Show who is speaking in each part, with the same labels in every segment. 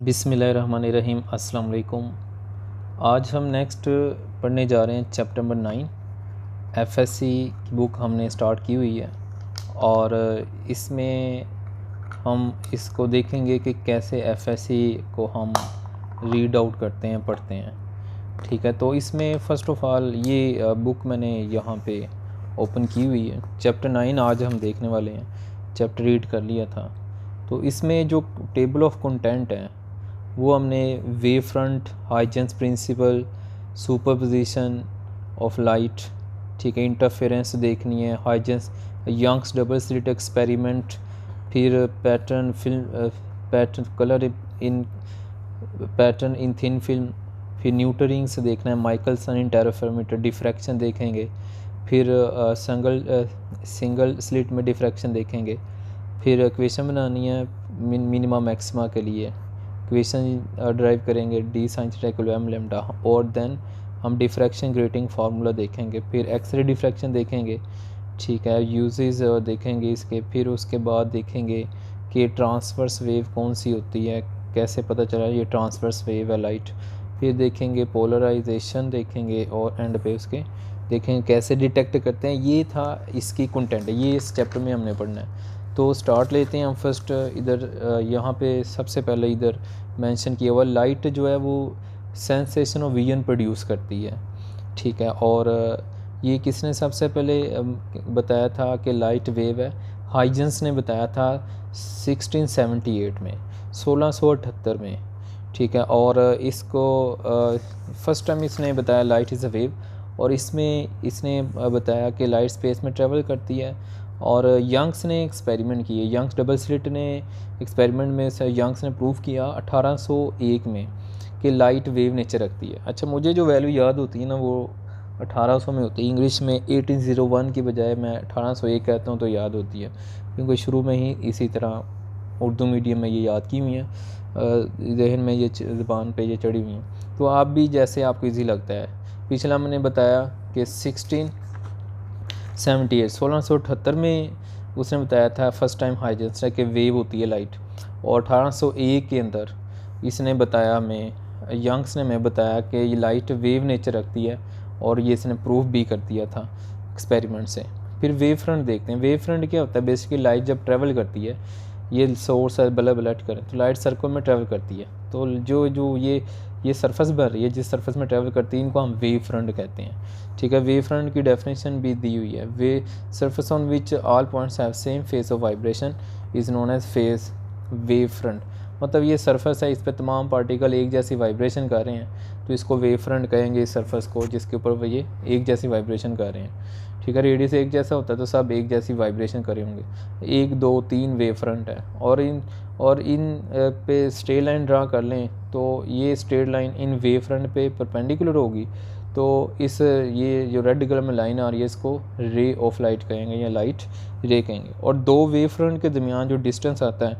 Speaker 1: बिस्मिल्लाहिर्रहमानिर्रहीम अस्सलाम वालेकुम। आज हम नेक्स्ट पढ़ने जा रहे हैं चैप्टर नंबर 9। एफएससी की बुक हमने स्टार्ट की हुई है और इसमें हम इसको देखेंगे कि कैसे एफएससी को हम रीड आउट करते हैं, पढ़ते हैं। ठीक है, तो इसमें फ़र्स्ट ऑफ़ ऑल ये बुक मैंने यहाँ पे ओपन की हुई है। चैप्टर 9 आज हम देखने वाले हैं। चैप्टर रीड कर लिया था, तो इसमें जो टेबल ऑफ कंटेंट है वो हमने wave front, Huygens principle, superposition of light, ठीक है, इंटरफेरेंस देखनी है, Huygens, Young's double slit experiment, फिर pattern film, pattern colour in pattern in thin film, फिर न्यूटरिंग्स देखना है, माइकलसन इंटरफेरोमीटर, डिफ्रैक्शन देखेंगे, फिर सिंगल स्लिट में डिफ्रैक्शन देखेंगे, फिर इक्वेशन बनानी है मिनिमा मैक्सिमा के लिए, इक्वेशन ड्राइव करेंगे D sine theta equal M lambda, और देन हम डिफ्रैक्शन ग्रेटिंग फार्मूला देखेंगे, फिर एक्सरे डिफ्रैक्शन देखेंगे, ठीक है, यूजेस देखेंगे इसके, फिर उसके बाद देखेंगे कि ट्रांसवर्स वेव कौन सी होती है, कैसे पता चला ये ट्रांसवर्स वेव है लाइट, फिर देखेंगे पोलराइजेशन देखेंगे, और एंड पे उसके देखेंगे कैसे डिटेक्ट करते हैं। ये था इसकी कंटेंट है, ये इस चैप्टर में हमने पढ़ना है। तो स्टार्ट लेते हैं हम फर्स्ट इधर यहाँ पे सबसे पहले इधर मेंशन किया हुआ लाइट जो है वो सेंसेशन ऑफ विजन प्रोड्यूस करती है, ठीक है। और ये किसने सबसे पहले बताया था कि लाइट वेव है? हाइजेंस ने बताया था 1678 में, 1678 में, ठीक है। और इसको फर्स्ट टाइम इसने बताया लाइट इज़ अ वेव, और इसमें इसने बताया कि लाइट स्पेस में ट्रेवल करती है। और यंग्स ने एक्सपेरिमेंट किए, यंग्स डबल स्लिट ने एक्सपेरिमेंट में से यंग्स ने प्रूव किया 1801 में कि लाइट वेव नेचर रखती है। अच्छा, मुझे जो वैल्यू याद होती है ना वो 1800 में होती है, इंग्लिश में 1801 की बजाय मैं 1801 कहता हूँ तो याद होती है, क्योंकि शुरू में ही इसी तरह उर्दू मीडियम में ये याद की हुई हैं, जहन में ये ज़बान पे ये चढ़ी हुई हैं। तो आप भी जैसे आपको ईजी लगता है। पिछला मैंने बताया कि 1678 में उसने बताया था फर्स्ट टाइम हाइजेंस कि वेव होती है लाइट, और 1801 के अंदर इसने बताया हमें, यंग्स ने हमें बताया कि ये लाइट वेव नेचर रखती है, और ये इसने प्रूफ भी कर दिया था एक्सपेरिमेंट से। फिर वेव फ्रंट देखते हैं। वेव फ्रंट क्या होता है? बेसिकली लाइट जब ट्रैवल करती है, ये सोर्स है बल्ब लाइट करें तो लाइट सर्कल में ट्रैवल करती है, तो जो ये सरफेस बन रही है, जिस सरफेस में ट्रैवल करती है, इनको हम वेव फ्रंट कहते हैं, ठीक है। वेव फ्रंट की डेफिनेशन भी दी हुई है, वे surface on which all points have same phase of vibration is known as phase wave front. मतलब ये सरफेस है, इस पर तमाम पार्टिकल एक जैसी वाइब्रेशन कर रहे हैं, तो इसको वेव फ्रंट कहेंगे इस सरफेस को जिसके ऊपर वो ये एक जैसी वाइब्रेशन कर रहे हैं, ठीक है। रेडियस एक जैसा होता है तो सब एक जैसी वाइब्रेशन करे होंगे, 1 2 3 वेव फ्रंट है। और इन पे स्ट्रेट लाइन ड्रा कर लें तो ये straight line in wave front पे परपेंडिकुलर होगी, तो इस ये जो रेड कलर में लाइन आ रही है इसको रे ऑफ लाइट कहेंगे या लाइट रे कहेंगे। और दो वेव फ्रंट के दरमियान जो डिस्टेंस आता है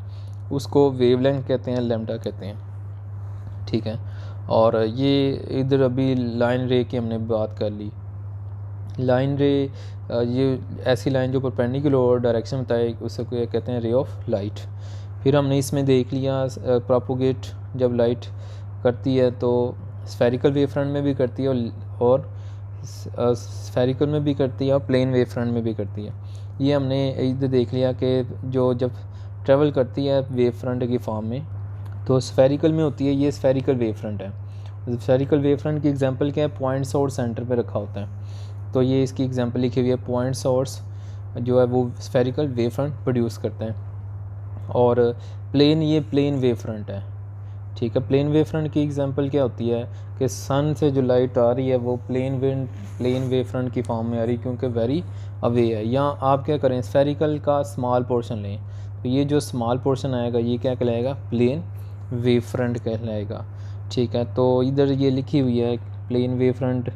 Speaker 1: उसको वेवलेंथ कहते हैं, लैम्डा कहते हैं, ठीक है। और ये इधर अभी लाइन रे की हमने बात कर ली। लाइन रे ये ऐसी लाइन जो परपेंडिकुलर और डायरेक्शन बताए उसे कहते हैं रे ऑफ लाइट। फिर हमने इसमें देख लिया प्रोपोगेट जब लाइट करती है तो स्फेरिकल वेव फ्रंट में भी करती है, और स्फेरिकल में भी करती है, और प्लेन वेव फ्रंट में भी करती है। ये हमने इधर देख लिया कि जो जब ट्रेवल करती है वेव फ्रंट की फॉर्म में तो स्फेरिकल में होती है, ये स्फेरिकल वेव फ्रंट है। स्फेरिकल वेव फ्रंट की एग्जांपल क्या है? पॉइंट सोर्स सेंटर पे रखा होता है, तो ये इसकी एग्जांपल लिखी हुई है, पॉइंट सोर्स जो है वो स्फेरिकल वेव फ्रंट प्रोड्यूस करते हैं। और प्लेन, ये प्लेन वेव फ्रंट है, ठीक है। प्लेन वेव फ्रंट की एग्जांपल क्या होती है कि सन से जो लाइट आ रही है वो प्लेन वेव फ्रंट की फॉर्म में आ रही है, क्योंकि वेरी अवे है। या आप क्या करें, स्फेरिकल का स्मॉल पोर्शन लें, तो ये जो स्मॉल पोर्शन आएगा ये क्या कहलाएगा? प्लेन वेव फ्रंट कहलाएगा, ठीक है। तो इधर ये लिखी हुई है प्लेन वेव फ्रंट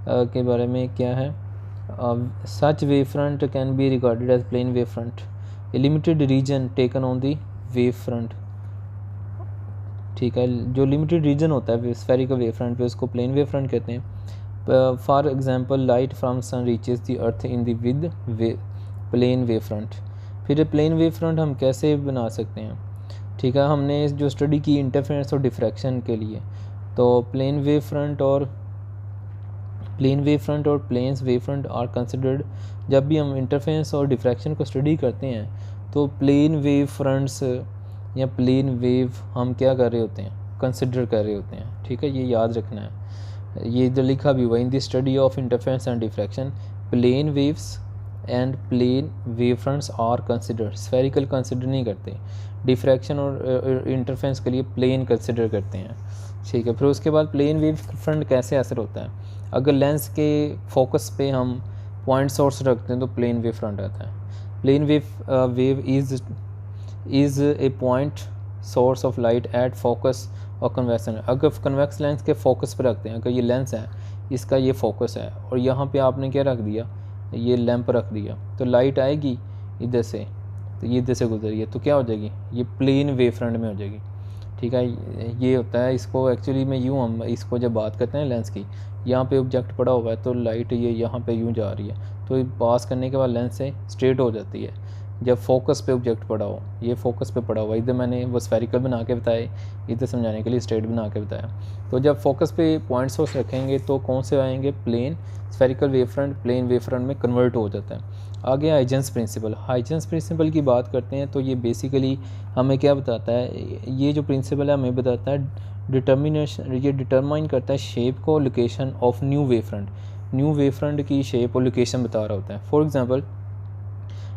Speaker 1: के बारे में क्या है। Such wave front can be regarded as plane wave front, a limited region taken on the wave front, ठीक है। जो लिमिटेड रीजन होता है स्फेरिकल वेव फ्रंट पे उसको प्लेन वेव फ्रंट कहते हैं। For example light from sun reaches the earth in the with plane wave front. फिर प्लेन वेव फ्रंट हम कैसे बना सकते हैं? ठीक है, हमने जो स्टडी की इंटरफेरेंस और डिफ्रैक्शन के लिए, तो प्लेन वेव फ्रंट और planes wave front are considered. जब भी हम इंटरफेरेंस और डिफ्रैक्शन को स्टडी करते हैं तो प्लेन वेव फ्रंट्स या प्लेन वेव हम क्या कर रहे होते हैं, कंसिडर कर रहे होते हैं। ठीक है, ये याद रखना है, ये इधर लिखा भी हुआ, in the study of interference and diffraction plane waves and plane wave fronts are considered. Spherical consider नहीं करते, डिफ्रैक्शन और इंटरफेरेंस के लिए प्लेन कंसिडर करते हैं। ठीक है, फिर उसके बाद प्लेन वेव फ्रंट कैसे असर होता है, अगर लेंस के फोकस पे हम पॉइंट सोर्स रखते हैं तो प्लेन वेव फ्रंट आता है। Plane wave is a point source of light at focus और कन्वेक्शन। अगर कन्वेक्स लेंस के फोकस पे रखते हैं, अगर ये लेंस है इसका ये फोकस है और यहाँ पे आपने क्या रख दिया, ये लैंप रख दिया, तो लाइट आएगी इधर से, तो ये इधर से गुजरी है तो क्या हो जाएगी, ये प्लेन वेव फ्रंट में हो जाएगी। ठीक है, ये होता है, इसको एक्चुअली में यूँ हम इसको जब बात करते हैं लेंस की, यहाँ पे ऑब्जेक्ट पड़ा हुआ है तो लाइट ये यहाँ पे यूँ जा रही है, तो पास करने के बाद लेंस से स्ट्रेट हो जाती है। जब फोकस पे ऑब्जेक्ट पड़ा हो, ये फोकस पे पड़ा हुआ, इधर मैंने वो स्फेरिकल बना के बताए, इधर समझाने के लिए स्ट्रेट बना के बताया। तो जब फोकस पे पॉइंट सोर्स रखेंगे तो कौन से आएंगे, plane spherical wave front plane wave front में कन्वर्ट हो जाता है। आगे हाइजेंस प्रिंसिपल, हाइजेंस प्रिंसिपल की बात करते हैं तो ये बेसिकली हमें क्या बताता है, ये जो प्रिंसिपल है हमें बताता है डिटर्मिनेशन, ये डिटरमाइन करता है शेप को, location of new wave front, new wave front की शेप और लोकेशन बता रहा होता है। फॉर एग्जांपल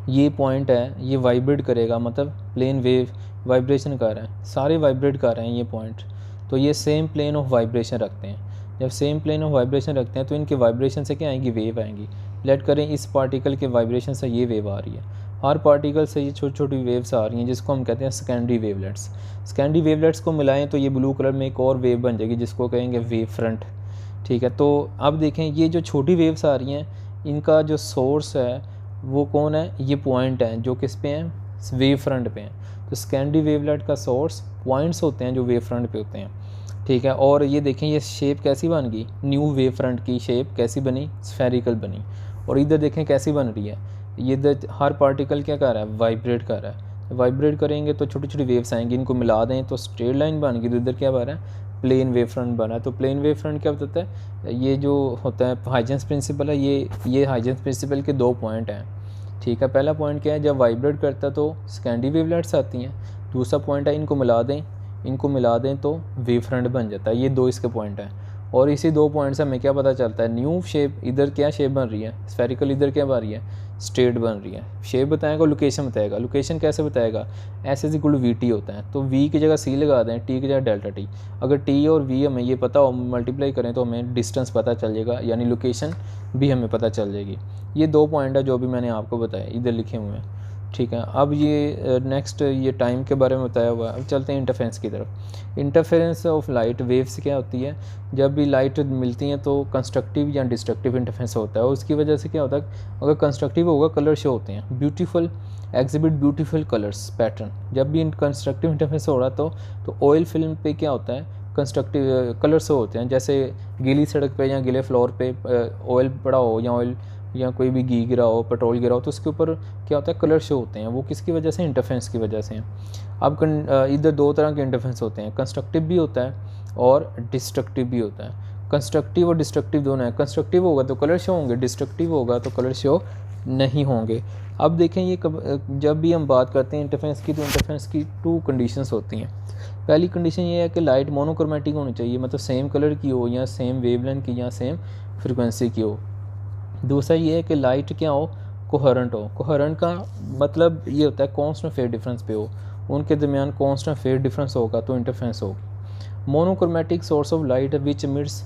Speaker 1: ये पॉइंट है, ये वाइब्रेट करेगा, मतलब प्लेन वेव वाइब्रेशन कर रहे हैं, सारे वाइब्रेट कर रहे हैं ये पॉइंट, तो ये सेम प्लेन ऑफ वाइब्रेशन रखते हैं। जब सेम प्लेन ऑफ वाइब्रेशन रखते हैं तो इनके वाइब्रेशन से क्या आएंगी, वेव आएंगी। लेट करें इस पार्टिकल के वाइब्रेशन से ये वेव आ रही है, हर पार्टिकल से ये छोटी छोटी वेव्स आ रही हैं जिसको हम कहते हैं सेकेंडरी वेवलेट्स। सेकेंडरी वेवलेट्स को मिलाएं तो ये ब्लू कलर में एक और वेव बन जाएगी जिसको कहेंगे वेव फ्रंट। ठीक है, तो अब देखें ये जो छोटी वेव्स आ रही हैं इनका जो सोर्स है वो कौन है, ये पॉइंट है जो किस पे हैं, वेव फ्रंट पे हैं। तो सेकेंडरी वेवलेट का सोर्स पॉइंट्स होते हैं जो वेव फ्रंट पे होते हैं। ठीक है, और ये देखें ये शेप कैसी बन गई, न्यू वेव फ्रंट की शेप कैसी बनी, स्फेरिकल बनी। और इधर देखें कैसी बन रही है, ये इधर हर पार्टिकल क्या कर रहा है, वाइब्रेट कर रहा है। वाइब्रेट करेंगे तो छोटी छोटी वेव्स आएंगी, इनको मिला दें तो स्ट्रेट लाइन बन गई, तो इधर क्या बन रहा है, प्लेन वेव फ्रंट बना है। तो प्लेन वेव फ्रंट क्या बताता है, ये जो होता है हाइजेंस प्रिंसिपल है, ये हाइजेंस प्रिंसिपल के 2 पॉइंट हैं। ठीक है, पहला पॉइंट क्या है, जब वाइब्रेट करता है तो सेकेंडरी वेवलेट्स आती हैं। दूसरा पॉइंट है इनको मिला दें तो वेव फ्रंट बन जाता है। ये 2 इसके पॉइंट हैं, और इसी 2 पॉइंट से हमें क्या पता चलता है, न्यू शेप इधर क्या शेप बन रही है, स्फेरिकल, इधर क्या बन रही है, स्ट्रेट बन रही है। शेप बताएगा, लोकेशन बताएगा। लोकेशन कैसे बताएगा, S is equal to V T होता है, तो वी की जगह सी लगा दें, टी की जगह डेल्टा टी। अगर टी और वी हमें ये पता हो, मल्टीप्लाई करें तो हमें डिस्टेंस पता चल जाएगा, यानी लोकेशन भी हमें पता चल जाएगी। ये 2 पॉइंट है जो भी मैंने आपको बताया, इधर लिखे हुए हैं। ठीक है, अब ये नेक्स्ट ये टाइम के बारे में बताया हुआ है। अब चलते हैं इंटरफेरेंस की तरफ। इंटरफेरेंस ऑफ लाइट वेव्स क्या होती है, जब भी लाइट मिलती हैं तो कंस्ट्रक्टिव या डिस्ट्रक्टिव इंटरफेरेंस होता है। उसकी वजह से क्या होता है, अगर कंस्ट्रक्टिव होगा कलर शो होते हैं, beautiful exhibit beautiful colours pattern. जब भी कंस्ट्रक्टिव इंटरफेरेंस हो रहा तो ऑयल फिल्म पे क्या होता है, कंस्ट्रक्टिव कलर शो होते हैं। जैसे गीली सड़क पे या गीले फ्लोर पे ऑयल पड़ा हो या ऑयल या कोई भी घी गिरा हो, पेट्रोल गिरा हो, तो उसके ऊपर क्या होता है, कलर शो होते हैं। वो किसकी वजह से, इंटरफेरेंस की वजह से। अब इधर 2 तरह के इंटरफेरेंस होते हैं, कंस्ट्रक्टिव भी होता है और डिस्ट्रक्टिव भी होता है। कंस्ट्रक्टिव और डिस्ट्रक्टिव दोनों है। कंस्ट्रक्टिव होगा तो कलर शो होंगे, डिस्ट्रक्टिव होगा तो कलर शो नहीं होंगे। अब देखें ये जब भी हम बात करते हैं इंटरफेरेंस की, तो इंटरफेरेंस की 2 कंडीशंस होती हैं। पहली कंडीशन ये है कि लाइट मोनोक्रोमेटिक होनी चाहिए, मतलब सेम कलर की हो या सेम वेवलेंथ की या सेम फ्रिक्वेंसी की हो। दूसरा ये है कि लाइट क्या हो, कोहेरेंट हो। कोहेरेंट का मतलब ये होता है कांस्टेंट फेज डिफरेंस पे हो, उनके दरमियान कांस्टेंट फेज डिफरेंस होगा तो इंटरफेरेंस होगी। Monochromatic source of light which emits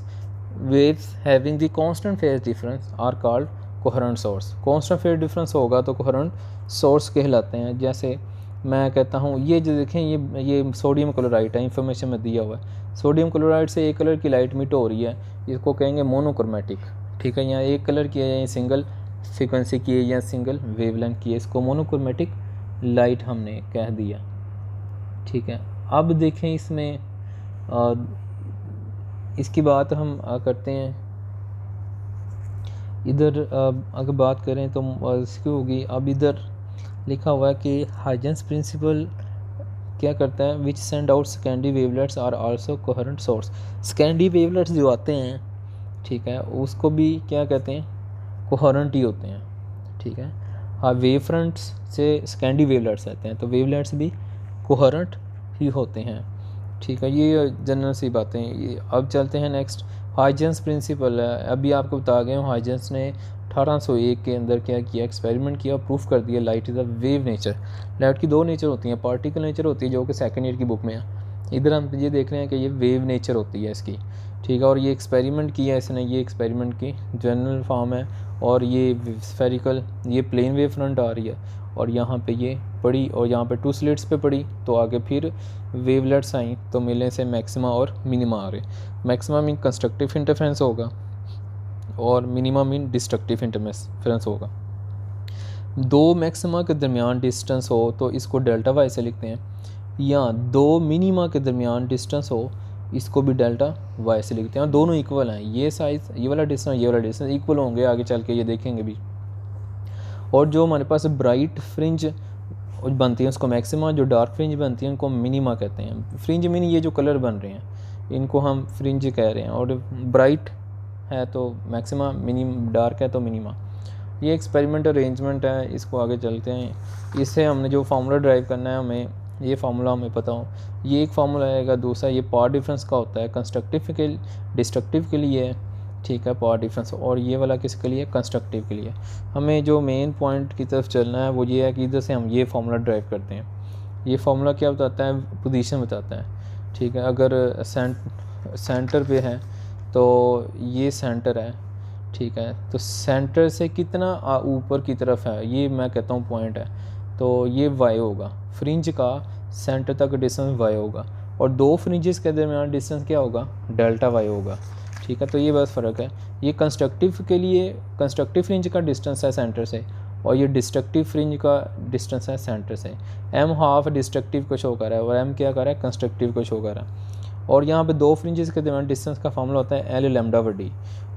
Speaker 1: waves having the constant phase difference are called coherent source. Constant phase difference होगा तो कोहेरेंट सोर्स कहलाते हैं। जैसे मैं कहता हूँ ये जो देखें ये सोडियम क्लोराइड है, इंफॉर्मेशन में दिया हुआ है। सोडियम क्लोराइड से एक कलर की लाइट मिट हो रही है, इसको कहेंगे मोनोक्रोमेटिक। ठीक है, यहाँ एक कलर की है या सिंगल फ्रिक्वेंसी की है या सिंगल वेवलेंथ की है, इसको मोनोक्रोमेटिक लाइट हमने कह दिया। ठीक है, अब देखें इसमें इसकी बात हम करते हैं। इधर अगर बात करें तो इसकी होगी। अब इधर लिखा हुआ है कि हाइजेंस प्रिंसिपल क्या करता है, which send out secondary wavelets are also coherent source. Secondary wavelets जो आते हैं, ठीक है, उसको भी क्या कहते हैं, कोहेरेंट ही होते हैं, ठीक है। हाँ, वेव फ्रंट्स से सेकेंडरी वेवलेट्स आते हैं तो वेवलेट्स भी कोहेरेंट ही होते हैं, ठीक है। ये जनरल सी बातें। ये अब चलते हैं नेक्स्ट, हाइजेंस प्रिंसिपल है। अभी आपको बता गए हूँ, हाइजेंस ने 1801 के अंदर क्या किया, एक्सपेरिमेंट किया, प्रूफ कर दिया light is a wave nature. Light की दो नेचर होती हैं, पार्टिकल नेचर होती है जो कि सेकेंड ईयर की बुक में है, इधर हम ये देख रहे हैं कि ये वेव नेचर होती है इसकी, ठीक है। और ये एक्सपेरिमेंट किया इसने, ये एक्सपेरिमेंट की जनरल फॉर्म है, और ये स्फेरिकल, ये प्लेन वेव फ्रंट आ रही है, और यहाँ पे ये पड़ी, और यहाँ पे 2 स्लिट्स पे पड़ी, तो आगे फिर वेवलेट्स आई, तो मिलने से मैक्सिमा और मिनिमा आ रहे। मैक्सिमा मीन कंस्ट्रक्टिव इंटरफेरेंस होगा, और मिनिमा मीन डिस्ट्रक्टिव इंटरफेरेंस होगा। दो मैक्सिमा के दरमियान डिस्टेंस हो तो इसको डेल्टा वाई से लिखते हैं, या दो मिनिमा के दरमियान डिस्टेंस हो इसको भी डेल्टा वाई से लिखते हैं, और दोनों इक्वल हैं। ये साइज़, ये वाला डिस्टेंस इक्वल होंगे, आगे चल के ये देखेंगे भी। और जो हमारे पास ब्राइट फ्रिंज बनती है उसको मैक्सिमा, जो डार्क फ्रिंज बनती है उनको मिनिमा कहते हैं। फ्रिंज मीन ये जो कलर बन रहे हैं इनको हम फ्रिंज कह रहे हैं, और ब्राइट है तो मैक्सिमा, डार्क है तो मिनिमा। ये एक्सपेरिमेंट अरेंजमेंट है, इसको आगे चलते हैं। इससे हमने जो फार्मूला ड्राइव करना है, हमें ये फार्मूला हमें पता हो, ये एक फार्मूला आएगा। दूसरा ये पावर डिफरेंस का होता है, कंस्ट्रक्टिव के डिस्ट्रक्टिव के लिए, ठीक है, पावर डिफरेंस। और ये वाला किसके लिए, कंस्ट्रक्टिव के लिए। हमें जो मेन पॉइंट की तरफ चलना है वो ये है कि इधर से हम ये फार्मूला ड्राइव करते हैं। ये फार्मूला क्या बताता है, पोजीशन बताता है, ठीक है। अगर सेंटर पे है तो ये सेंटर है, ठीक है, तो सेंटर से कितना ऊपर की तरफ है ये मैं कहता हूँ पॉइंट है, तो ये वाई होगा। फ्रिंज का सेंटर तक डिस्टेंस वाई होगा, और दो फ्रिंजेस के दरमियान डिस्टेंस क्या होगा, डेल्टा वाई होगा, ठीक है। तो ये बस फ़र्क है। ये कंस्ट्रक्टिव के लिए, कंस्ट्रक्टिव फ्रिंज का डिस्टेंस है सेंटर से, और ये डिस्ट्रक्टिव फ्रिंज का डिस्टेंस है सेंटर से। एम हाफ डिस्ट्रक्टिव को शो कर रहा है, और एम क्या कर रहा है, कंस्ट्रक्टिव को शो कर रहा है। और यहाँ पे दो फ्रिंजेस के दरमियान डिस्टेंस का फार्मूला होता है एल लैम्डा वर डी,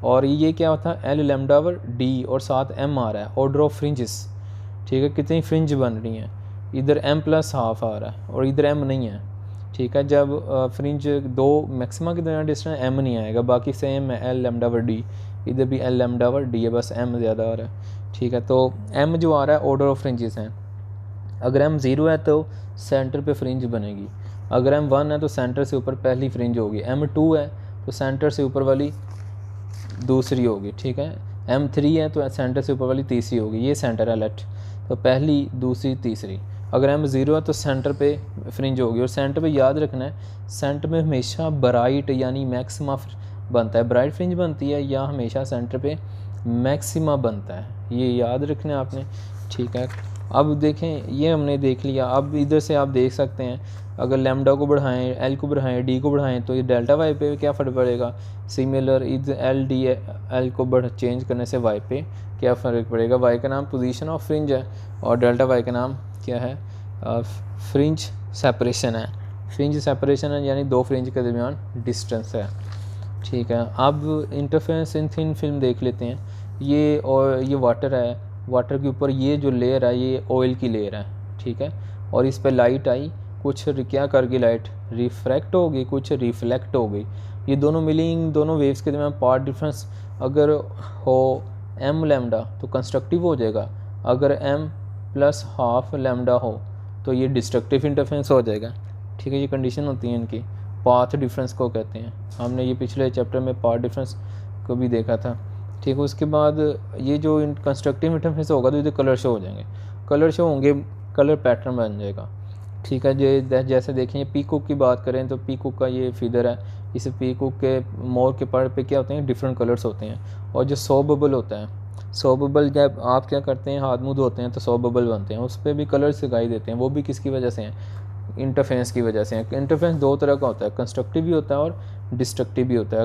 Speaker 1: और ये क्या होता है, एल लैम्डा वर डी, और साथ एम आ रहा है, ऑर्डर ऑफ फ्रिंजेस, ठीक है, कितनी फ्रिंज बन रही हैं। इधर एम प्लस हाफ आ रहा है और इधर एम नहीं है, ठीक है। जब फ्रिंज दो मैक्सिमा के दरमियान डिस्टेंस एम नहीं आएगा, बाकी सेम है एल लैम्डा वर डी, इधर भी एल लैम्डा वर डी है, बस एम ज़्यादा आ रहा है, ठीक है। तो एम जो आ रहा है ऑर्डर ऑफ फ्रिंजेस हैं। अगर एम 0 है तो सेंटर पे फ्रिंज बनेगी, अगर एम 1 है तो सेंटर से ऊपर पहली फ्रिंज होगी, एम 2 है तो सेंटर से ऊपर वाली दूसरी होगी, ठीक है। एम 3 है तो सेंटर से ऊपर वाली तीसरी होगी, ये सेंटर है लेट, तो पहली दूसरी तीसरी। अगर एम 0 है तो सेंटर पे फ्रिंज होगी, और सेंटर पे याद रखना है सेंटर में हमेशा ब्राइट यानी मैक्सिमा बनता है, ब्राइट फ्रिंज बनती है, या हमेशा सेंटर पे मैक्सिमा बनता है, ये याद रखना है आपने, ठीक है। अब देखें, ये हमने देख लिया। अब इधर से आप देख सकते हैं, अगर लैम्डा को बढ़ाएं, एल को बढ़ाएं, डी को बढ़ाएं, तो ये डेल्टा वाई पे क्या फ़र्क पड़ेगा। सिमिलर इधर एल डी एल को चेंज करने से वाई पे क्या फ़र्क पड़ेगा। वाई का नाम पोजीशन ऑफ फ्रिंज है, और डेल्टा वाई का नाम क्या है, फ्रिंज सेपरेशन है। फ्रिंज सेपरेशन है यानी दो फ्रिंज के दरमियान डिस्टेंस है, ठीक है। अब इंटरफेरेंस इन थिन फिल्म देख लेते हैं। ये और ये वाटर है, वाटर के ऊपर ये जो लेयर है ये ऑयल की लेयर है, ठीक है। और इस पे लाइट आई, कुछ क्या कर गई, लाइट रिफ्रैक्ट हो गई, कुछ रिफ्लेक्ट हो गई। ये दोनों मिली, इन दोनों वेव्स के दरमियान पाथ डिफरेंस अगर हो एम लैम्डा तो कंस्ट्रक्टिव हो जाएगा, अगर एम प्लस हाफ लैम्डा हो तो ये डिस्ट्रक्टिव इंटरफेरेंस हो जाएगा, ठीक है। ये कंडीशन होती है इनकी, पाथ डिफरेंस को कहते हैं। हमने ये पिछले चैप्टर में पाथ डिफरेंस को भी देखा था, ठीक है। उसके बाद ये जो कंस्ट्रक्टिव इंटरफेरेंस होगा तो इधर कलर शो हो जाएंगे, कलर शो होंगे, कलर पैटर्न बन जाएगा, ठीक है। जैसे देखें पीकॉक की बात करें तो पीकॉक का ये फिगर है, इस पीकॉक के मोर के पर पे क्या होते हैं, डिफरेंट कलर्स होते हैं। और जो सो बबल होता है, सो बबल जब आप क्या करते हैं, हाथ मुँह धोते हैं तो सो बबल बनते हैं, उस पर भी कलर्स दिखाई देते हैं, वो भी किसकी वजह से हैं, इंटरफेरेंस की वजह से हैं। इंटरफेरेंस दो तरह का होता है, कंस्ट्रक्टिव भी होता है और डिस्ट्रक्टिव भी होता है।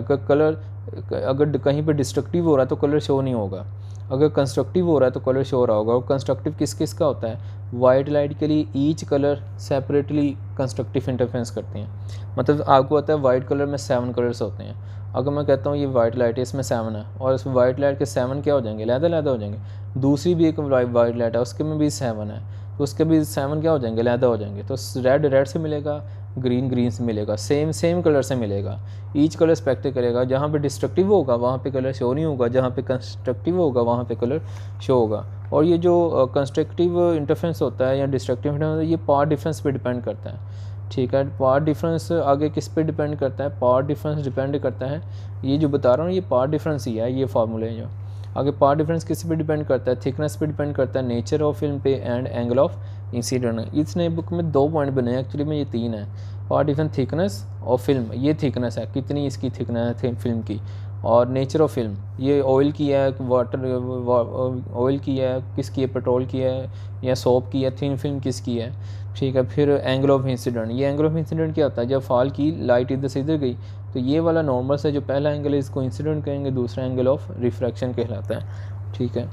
Speaker 1: अगर कहीं पे डिस्ट्रक्टिव हो रहा है तो कलर शो नहीं होगा, अगर कंस्ट्रक्टिव हो रहा है तो कलर शो हो रहा होगा। और कंस्ट्रक्टिव किस किस का होता है, वाइट लाइट के लिए each colour separately constructive interference करते हैं। मतलब आपको पता है वाइट कलर में 7 कलर्स होते हैं, अगर मैं कहता हूँ ये वाइट लाइट है, इसमें 7 है, और इस वाइट लाइट के 7 क्या हो जाएंगे, लहदा लहदा हो जाएंगे। दूसरी भी एक वाइट लाइट है, उसके में भी 7 है, तो उसके भी 7 क्या हो जाएंगे, अलहदा हो जाएंगे। तो रेड रेड से मिलेगा, ग्रीन ग्रीन से मिलेगा, सेम कलर से मिलेगा। ईच कलर स्पेक्ट करेगा, जहाँ पे डिस्ट्रक्टिव होगा वहाँ पे कलर शो नहीं होगा, जहाँ पे कंस्ट्रक्टिव होगा वहाँ पे कलर शो होगा। और ये जो कंस्ट्रक्टिव इंटरफेरेंस होता है या डिस्ट्रक्टिव इंटरफेरेंस, ये पावर डिफरेंस पे डिपेंड करता है, ठीक है। पावर डिफरेंस आगे किस पे डिपेंड करता है, पावर डिफरेंस डिपेंड करता है, ये जो बता रहा हूँ ये पावर डिफरेंस ही है, ये फार्मूले जो आगे। पावर डिफरेंस किस पे डिपेंड करता है, थिकनेस पे डिपेंड करता है, नेचर ऑफ फिल्म पे, एंड एंगल ऑफ इंसिडेंट। इसने बुक में 2 पॉइंट बने हैं, एक्चुअली में ये 3 है। पावर डिफरेंस, थिकनेस और फिल्म, ये थिकनेस है, कितनी इसकी थिकनेस है फिल्म की, और नेचर ऑफ फिल्म, ये ऑयल की है, वाटर ऑयल की है, किसकी है, पेट्रोल की है या सोप की है, थिन फिल्म किसकी है, ठीक है। फिर एंगल ऑफ इंसिडेंट, ये एंगल ऑफ इंसिडेंट क्या होता है, जब फॉल की लाइट इधर से इधर गई तो ये वाला नॉर्मल से जो पहला एंगल है इसको इंसिडेंट कहेंगे, दूसरा एंगल ऑफ रिफ्रैक्शन कहलाता है, ठीक है।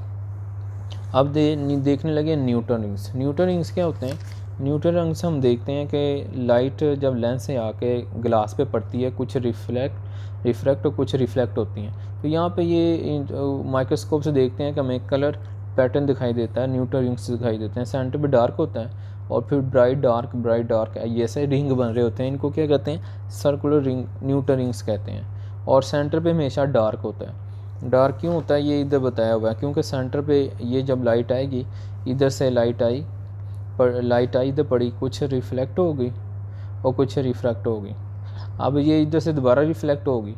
Speaker 1: अब देखने लगे न्यूटन रिंग्स। न्यूटन रिंग्स क्या होते हैं, न्यूटन रिंग्स हम देखते हैं कि लाइट जब लेंस से आके ग्लास पे पड़ती है, कुछ रिफ्रैक्ट और कुछ रिफ्लेक्ट होती हैं। तो यहाँ पे ये माइक्रोस्कोप से देखते हैं कि हमें कलर पैटर्न दिखाई देता है, न्यूटन रिंग्स दिखाई देते हैं। सेंटर पे डार्क होता है और फिर ब्राइट डार्क ये ऐसे रिंग बन रहे होते हैं, इनको क्या कहते हैं, सर्कुलर रिंग, न्यूटन रिंग्स कहते हैं। और सेंटर पे हमेशा डार्क होता है। डार्क क्यों होता है ये इधर बताया हुआ है, क्योंकि सेंटर पे ये जब लाइट आएगी, इधर से लाइट आई इधर पड़ी, कुछ रिफ्लेक्ट होगी और कुछ रिफ्रैक्ट होगी। अब ये इधर से दोबारा रिफ्लेक्ट होगी,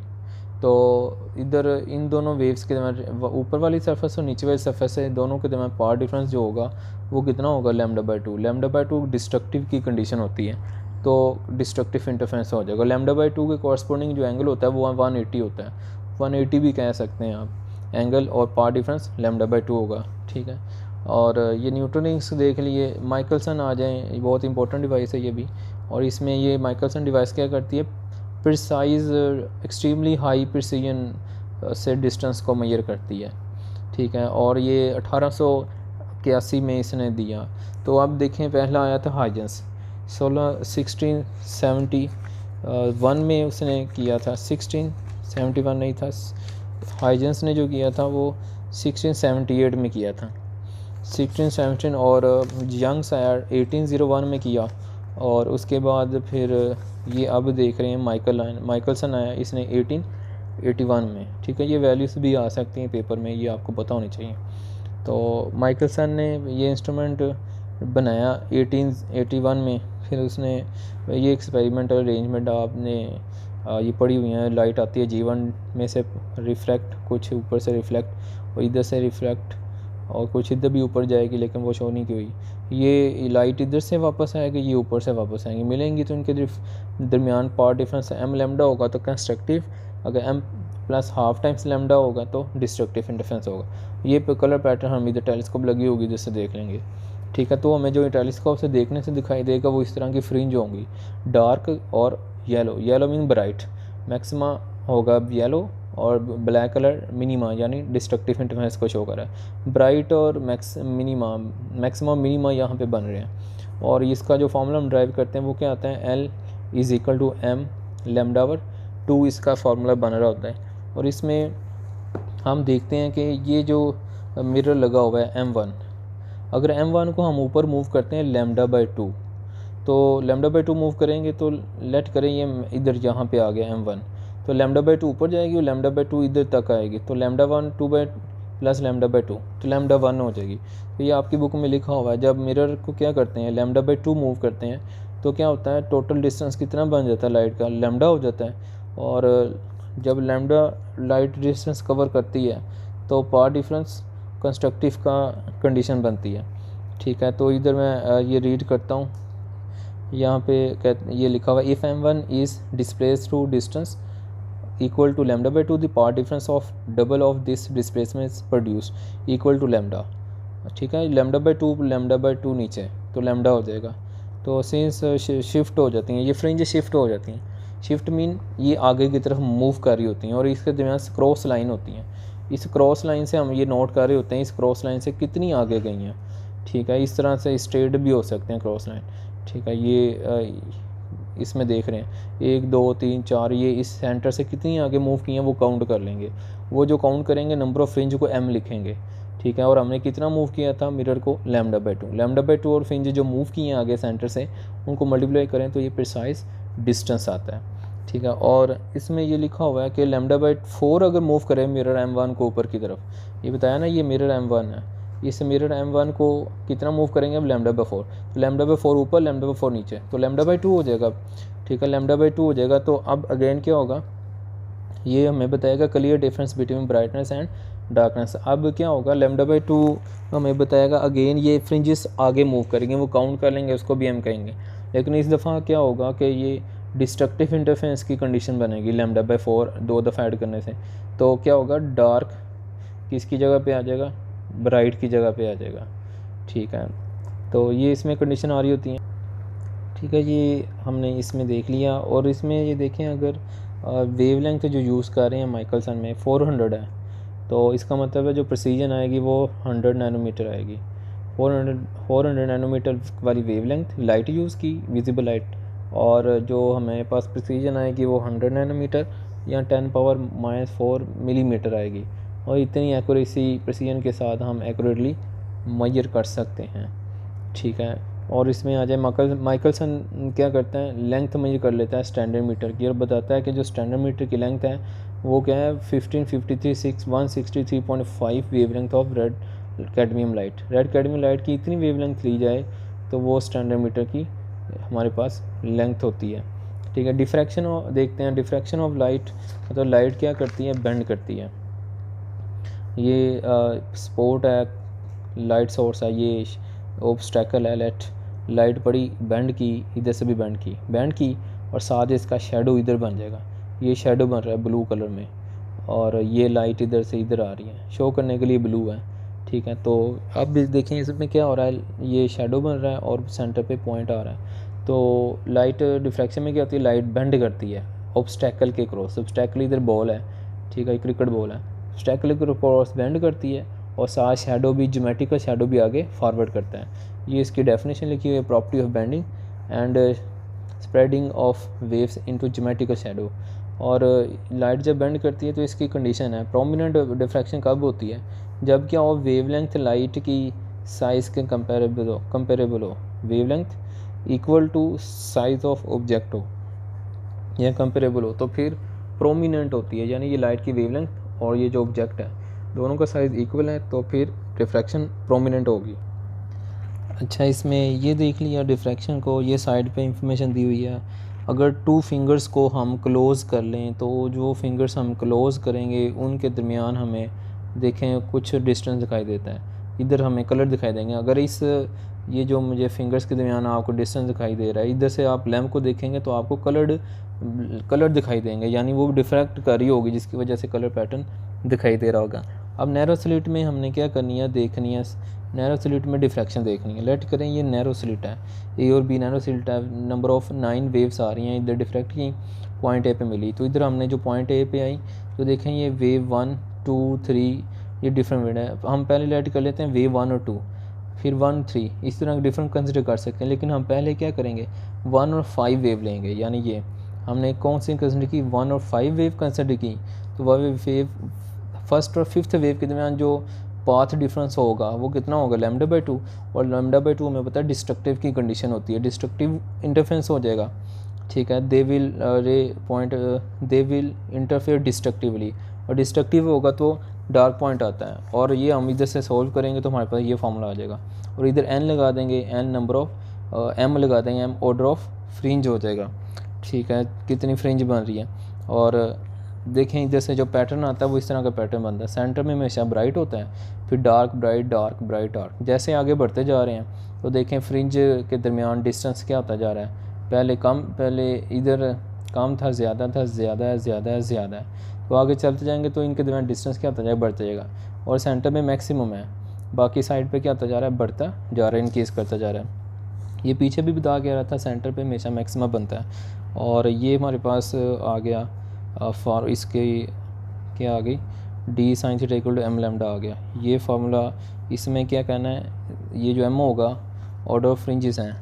Speaker 1: तो इधर इन दोनों वेव्स के दरमियान, ऊपर वाली सरफेस और नीचे वाली सरफेस से दोनों के दरमियान पावर डिफरेंस जो होगा वो कितना होगा, λ/2। λ/2 डिस्ट्रक्टिव की कंडीशन होती है, तो डिस्ट्रक्टिव इंटरफेरेंस हो जाएगा। λ/2 के कॉरस्पॉन्डिंग जो एंगल होता है वो 180 होता है, 180 भी कह सकते हैं आप एंगल, और पावर डिफरेंस λ/2 होगा, ठीक है। और ये न्यूटन रिंग्स देख लिए। माइकलसन आ जाएँ, बहुत इंपॉर्टेंट डिवाइस है ये भी, और इसमें ये माइकलसन डिवाइस क्या करती है, प्रिसाइज एक्सट्रीमली हाई प्रिसीजन से डिस्टेंस को मेजर करती है, ठीक है। और ये 1881 में इसने दिया। तो अब देखें, पहला आया था हाइजेंस 1671 में उसने किया था, 1671 नहीं था, हाइजेंस ने जो किया था वो 1678 में किया था, 1617। और यंग्स आया 1801 में किया, और उसके बाद फिर ये अब देख रहे हैं माइकलसन आया, इसने 1881 में, ठीक है। ये वैल्यूज़ भी आ सकती हैं पेपर में, ये आपको पता होनी चाहिए। तो माइकलसन ने ये इंस्ट्रूमेंट बनाया 1881 में। फिर उसने ये एक्सपेरिमेंटल अरेंजमेंट आपने ये पढ़ी हुई हैं, लाइट आती है जीवन में से रिफ्लेक्ट, कुछ ऊपर से रिफ्लेक्ट और इधर से रिफ्लेक्ट, और कुछ इधर भी ऊपर जाएगी लेकिन वो शो नहीं की हुई। ये लाइट इधर से वापस आएगी, ये ऊपर से वापस आएंगी, मिलेंगी तो इनके दरमियान पावर डिफरेंस m लैम्डा होगा तो कंस्ट्रक्टिव, अगर m + हाफ टाइम्स लैम्डा होगा तो डिस्ट्रक्टिव इंटरफेरेंस होगा। ये कलर पैटर्न हम इधर टेलीस्कोप लगी होगी जिससे देख लेंगे, ठीक है। तो हमें जो टेलीस्कोप से देखने से दिखाई देगा वो इस तरह की फ्रिंज होंगी, डार्क और येलो मीन ब्राइट, मैक्सिमा होगा येलो, और ब्लैक कलर मिनिमा यानी डिस्ट्रक्टिव इंटरफेरेंस को शो कर रहा है। ब्राइट और मैक्सिमम मिनिमा यहाँ पे बन रहे हैं। और इसका जो फार्मूला हम ड्राइव करते हैं वो क्या आता है, L = m λ/2 इसका फार्मूला बन रहा होता है। और इसमें हम देखते हैं कि ये जो मिरर लगा हुआ है m1, अगर m1 को हम ऊपर मूव करते हैं λ/2, तो λ/2 मूव करेंगे तो लेट करें ये इधर यहाँ पे आ गया m1, तो λ/2 ऊपर जाएगी और λ/2 इधर तक आएगी, तो λ1 2 + λ/2 तो λ1 हो जाएगी। तो ये आपकी बुक में लिखा हुआ है। जब मिरर को क्या करते हैं, λ/2 मूव करते हैं तो क्या होता है, टोटल डिस्टेंस कितना बन जाता है लाइट का, लैम्डा हो जाता है। और जब लैम्डा लाइट डिस्टेंस कवर करती है तो पावर डिफरेंस कंस्ट्रक्टिव का कंडीशन बनती है, ठीक है। तो इधर मैं ये रीड करता हूँ, यहाँ पे ये लिखा हुआ है, if m1 is displace through distance equal to λ/2 the power difference of double of this displacement is produced equal to lambda, ठीक है। λ/2 नीचे तो लैम्डा हो जाएगा। तो सिंस शिफ्ट हो जाती हैं ये फ्रिंज, शिफ्ट हो जाती हैं, शिफ्ट मीन ये आगे की तरफ मूव कर रही होती हैं, और इसके दरमियान क्रॉस लाइन होती हैं। इस क्रॉस लाइन से हम ये नोट कर रहे होते हैं इस क्रॉस लाइन से कितनी आगे गई हैं, ठीक है। इस तरह से स्ट्रेट भी हो सकते हैं क्रॉस लाइन, ठीक है। ये इसमें देख रहे हैं 1 2 3 4, ये इस सेंटर से कितनी आगे मूव की हैं वो काउंट कर लेंगे। वो जो काउंट करेंगे नंबर ऑफ़ फ्रिंज को m लिखेंगे, ठीक है। और हमने कितना मूव किया था मिरर को, λ/2। λ/2 और फ्रिंज जो मूव किए हैं आगे सेंटर से उनको मल्टीप्लाई करें तो ये प्रिसाइज डिस्टेंस आता है, ठीक है। और इसमें ये लिखा हुआ है कि λ/4 अगर मूव करें मिरर M1 को ऊपर की तरफ, ये बताया ना ये मिरर M1 है, इस मिरर M1 को कितना मूव करेंगे अब λ/4, तो λ/4 ऊपर λ/4 नीचे, तो λ/2 हो जाएगा, ठीक है। λ/2 हो जाएगा। तो अब अगेन क्या होगा, ये हमें बताएगा clear difference between brightness and darkness. अब क्या होगा, λ/2 हमें बताएगा अगेन ये फ्रिंजेस आगे मूव करेंगे, वो काउंट कर लेंगे, उसको भी हम कहेंगे। लेकिन इस दफ़ा क्या होगा कि ये डिस्ट्रक्टिव इंटरफेरेंस की कंडीशन बनेगी λ/4 दो दफ़ा ऐड करने से। तो क्या होगा, डार्क किसकी जगह पे आ जाएगा, ब्राइट की जगह पे आ जाएगा, ठीक है। तो ये इसमें कंडीशन आ रही होती है, ठीक है। ये हमने इसमें देख लिया। और इसमें ये देखें अगर वेवलेंथ जो यूज़ कर रहे हैं माइकलसन में 400 है, तो इसका मतलब है जो प्रिसीजन आएगी वो 100 नैनोमीटर आएगी। 400 नैनोमीटर वाली वेवलेंथ लाइट यूज़ की, विजिबल लाइट, और जो हमें पास प्रिसीजन आएगी वो 100 नैनोमीटर या 10⁻⁻4 मिलीमीटर आएगी। और इतनी एक्यूरेसी प्रिसीजन के साथ हम एक्यूरेटली मेजर कर सकते हैं, ठीक है। और इसमें आ जाए माइकलसन क्या करता है, लेंथ मेजर कर लेता है स्टैंडर्ड मीटर की, और बताता है कि जो स्टैंडर्ड मीटर की लेंथ है वो क्या है 163.5 wavelength of red cadmium light. Red cadmium light की इतनी वेवलेंथ ली जाए तो वो स्टैंडर्ड मीटर की हमारे पास लेंथ होती है, ठीक है। डिफ्रैक्शन देखते हैं, डिफ्रैक्शन ऑफ लाइट मतलब लाइट क्या करती है, बेंड करती है। ये स्पॉट है, लाइट सोर्स है, ये ऑब्स्टैकल है, लाइट पड़ी बेंड की, इधर से भी बेंड की और साथ इसका शेडो इधर बन जाएगा। ये शेडो बन रहा है ब्लू कलर में, और ये लाइट इधर से इधर आ रही है, शो करने के लिए ब्लू है, ठीक है। तो अब देखें इसमें क्या हो रहा है, ये शेडो बन रहा है और सेंटर पे पॉइंट आ रहा है। तो लाइट डिफ्रैक्शन में क्या होती है, लाइट बेंड करती है ऑब्स्टैकल के क्रॉस। ऑब्स्टैकल इधर बॉल है, ठीक है, क्रिकेट बॉल है, ऑब्स्टैकल के क्रॉस बेंड करती है और साथ शेडो भी, ज्योमेट्रिकल शेडो भी आगे फॉरवर्ड करता है। ये इसकी डेफिनेशन लिखी हुई है, property of bending and spreading of waves into geometrical shadow. और लाइट जब बेंड करती है तो इसकी कंडीशन है, प्रोमिनेंट डिफ्रैक्शन कब होती है, जब क्या हो, वेवलेंथ लाइट की साइज़ के कंपेरेबल हो, wavelength equal to size of object हो या कंपेरेबल हो, तो फिर प्रोमिनेंट होती है, यानी ये लाइट की वेवलेंथ और ये जो ऑब्जेक्ट है दोनों का साइज़ इक्वल है, तो फिर डिफ्रैक्शन प्रोमिनेंट होगी। अच्छा, इसमें ये देख लिया डिफ्रैक्शन को, ये साइड पे इंफॉर्मेशन दी हुई है। अगर टू फिंगर्स को हम क्लोज़ कर लें तो जो फिंगर्स हम क्लोज़ करेंगे उनके दरमियान हमें देखें कुछ डिस्टेंस दिखाई देता है, इधर हमें कलर दिखाई देंगे। अगर इस ये जो मुझे फिंगर्स के दरमियान आपको डिस्टेंस दिखाई दे रहा है, इधर से आप लैम्प को देखेंगे तो आपको कलर दिखाई देंगे, यानी वो डिफ्रैक्ट कर रही होगी जिसकी वजह से कलर पैटर्न दिखाई दे रहा होगा। अब नैरो स्लिट में हमने क्या करनी है, देखनी है नैरो स्लिट में डिफ्रैक्शन देखनी है। लेट करें ये नैरो स्लिट है, ए और बी नैरो स्लिट है, नंबर ऑफ 9 वेव्स आ रही हैं, इधर डिफ्रैक्ट की पॉइंट ए पे मिली, तो इधर हमने जो पॉइंट ए पे आई तो देखें ये वेव 1 2 3 ये डिफरेंट वेव है। हम पहले लेट कर लेते हैं वेव 1 और 2, फिर 1 3, इस तरह डिफरेंट कंसिडर कर सकते हैं। लेकिन हम पहले क्या करेंगे 1 और 5 वेव लेंगे, यानी ये हमने कौन सी कंसिडर की 1 और 5 वेव कंसिडर की, तो वह वेव फर्स्ट और फिफ्थ वेव के दरमियान जो पाथ डिफरेंस होगा वो कितना होगा λ/2, और λ/2 हमें पता है डिस्ट्रक्टिव की कंडीशन होती है, डिस्ट्रक्टिव इंटरफेरेंस हो जाएगा, ठीक है। दे विल इंटरफेयर डिस्ट्रक्टिवली, और डिस्ट्रक्टिव होगा तो डार्क पॉइंट आता है, और ये हम इधर से सॉल्व करेंगे तो हमारे पास ये फार्मूला आ जाएगा, और इधर n लगा देंगे, n नंबर ऑफ m लगा देंगे, m ऑर्डर ऑफ फ्रिंज हो जाएगा, ठीक है, कितनी फ्रिंज बन रही है। और देखें इधर से जो पैटर्न आता है वो इस तरह का पैटर्न बनता है, सेंटर में हमेशा ब्राइट होता है, फिर dark bright dark bright dark. जैसे आगे बढ़ते जा रहे हैं तो देखें फ्रिंज के दरमियान डिस्टेंस क्या होता जा रहा है, पहले इधर कम था, ज़्यादा था, ज़्यादा है, ज़्यादा है, ज़्यादा है, तो आगे चलते जाएंगे तो इनके दरमियान डिस्टेंस क्या होता जाएगा, बढ़ता जाएगा, और सेंटर में मैक्सिमम है, बाकी साइड पे क्या होता जा रहा है, बढ़ता जा रहा है, इनकेस करता जा रहा है। ये पीछे भी बता के रहा था, सेंटर पे हमेशा मैक्सिमम बनता है। और ये हमारे पास आ गया फॉर इसके क्या आ गई d sin theta equal to m lambda आ गया, ये फार्मूला। इसमें क्या कहना है, ये जो m होगा ऑर्डर ऑफ फ्रिंजेस हैं,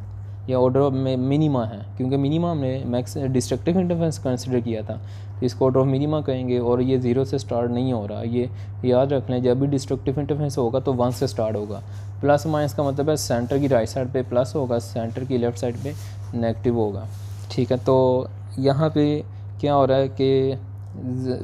Speaker 1: या ऑर्डर ऑफ मिनिमा है, क्योंकि मिनिमा हमने मैक्स डिस्ट्रक्टिव इंटरफेरेंस कंसिडर किया था, तो इसको ऑर्डर ऑफ मिनिमा कहेंगे। और ये 0 से स्टार्ट नहीं हो रहा, ये याद रख लें, जब भी डिस्ट्रक्टिव इंटरफेरेंस होगा तो 1 से स्टार्ट होगा। प्लस माइनस का मतलब है सेंटर की राइट साइड पे प्लस होगा, सेंटर की लेफ़्ट साइड पे नेगेटिव होगा, ठीक है। तो यहाँ पे क्या हो रहा है कि